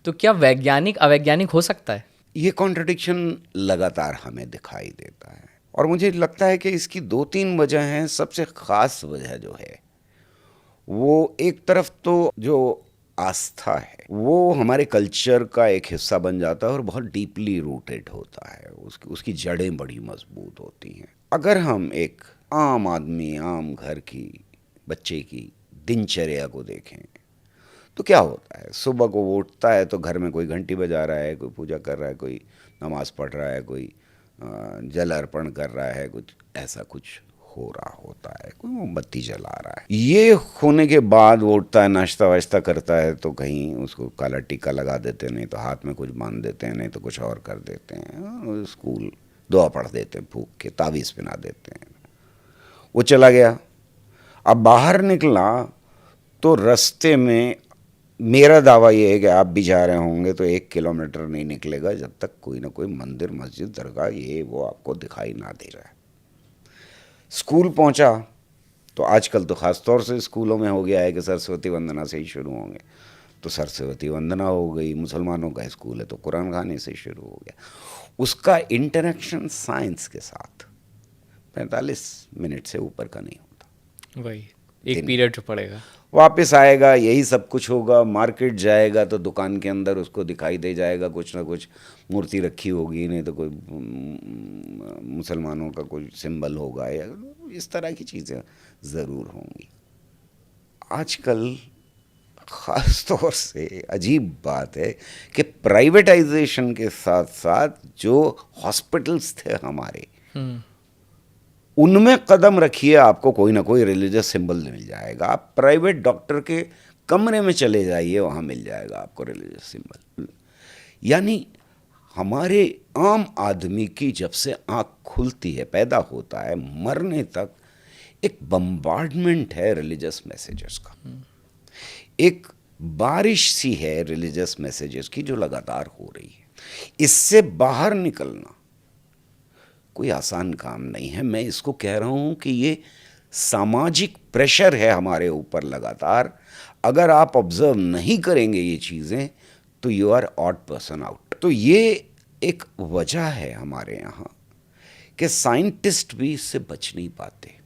तो क्या वैज्ञानिक अवैज्ञानिक हो सकता है? ये कॉन्ट्रडिक्शन लगातार हमें दिखाई देता है और मुझे लगता है कि इसकी दो तीन वजह हैं। सबसे खास वजह जो है वो एक तरफ तो जो आस्था है वो हमारे कल्चर का एक हिस्सा बन जाता है और बहुत डीपली रूटेड होता है, उसकी जड़ें बड़ी मजबूत होती हैं। अगर हम एक आम आदमी, आम घर की बच्चे की दिनचर्या को देखें तो क्या होता है, सुबह को वो उठता है तो घर में कोई घंटी बजा रहा है, कोई पूजा कर रहा है, कोई नमाज पढ़ रहा है, कोई जल अर्पण कर रहा है, कुछ ऐसा कुछ हो रहा होता है, कोई मोमबत्ती जला रहा है। ये होने के बाद वो उठता है, नाश्ता वाश्ता करता है तो कहीं उसको काला टीका लगा देते हैं, नहीं तो हाथ में कुछ बांध देते हैं, नहीं तो कुछ और कर देते हैं, स्कूल दुआ पढ़ देते हैं, फूंक के तावीज़ पहना देते हैं। वो चला गया। अब बाहर निकला तो रास्ते में मेरा दावा ये है कि आप भी जा रहे होंगे तो 1 किलोमीटर नहीं निकलेगा जब तक कोई ना कोई मंदिर, मस्जिद, दरगाह ये वो आपको दिखाई ना दे रहा है। स्कूल पहुंचा तो आजकल तो ख़ास तौर से स्कूलों में हो गया है कि सरस्वती वंदना से ही शुरू होंगे, तो सरस्वती वंदना हो गई। मुसलमानों का स्कूल है तो कुरान खाने से शुरू हो गया। उसका इंटरेक्शन साइंस के साथ 45 मिनट से ऊपर का नहीं होता। वही एक पीरियड जो पड़ेगा, वापस आएगा, यही सब कुछ होगा। मार्केट जाएगा तो दुकान के अंदर उसको दिखाई दे जाएगा कुछ ना कुछ मूर्ति रखी होगी, नहीं तो कोई मुसलमानों का कोई सिंबल होगा, या इस तरह की चीज़ें ज़रूर होंगी। आजकल ख़ास तौर से अजीब बात है कि प्राइवेटाइजेशन के साथ साथ जो हॉस्पिटल्स थे हमारे, उनमें कदम रखिए, आपको कोई ना कोई रिलीजियस सिंबल मिल जाएगा। आप प्राइवेट डॉक्टर के कमरे में चले जाइए, वहाँ मिल जाएगा आपको रिलीजियस सिंबल। यानी हमारे आम आदमी की जब से आँख खुलती है, पैदा होता है, मरने तक एक बम्बार्डमेंट है रिलीजियस मैसेजेस का। एक बारिश सी है रिलीजियस मैसेजेस की जो लगातार हो रही है। इससे बाहर निकलना कोई आसान काम नहीं है। मैं इसको कह रहा हूँ कि ये सामाजिक प्रेशर है हमारे ऊपर लगातार। अगर आप ऑब्जर्व नहीं करेंगे ये चीज़ें तो you are odd person out. तो ये एक वजह है हमारे यहाँ कि साइंटिस्ट भी इससे बच नहीं पाते।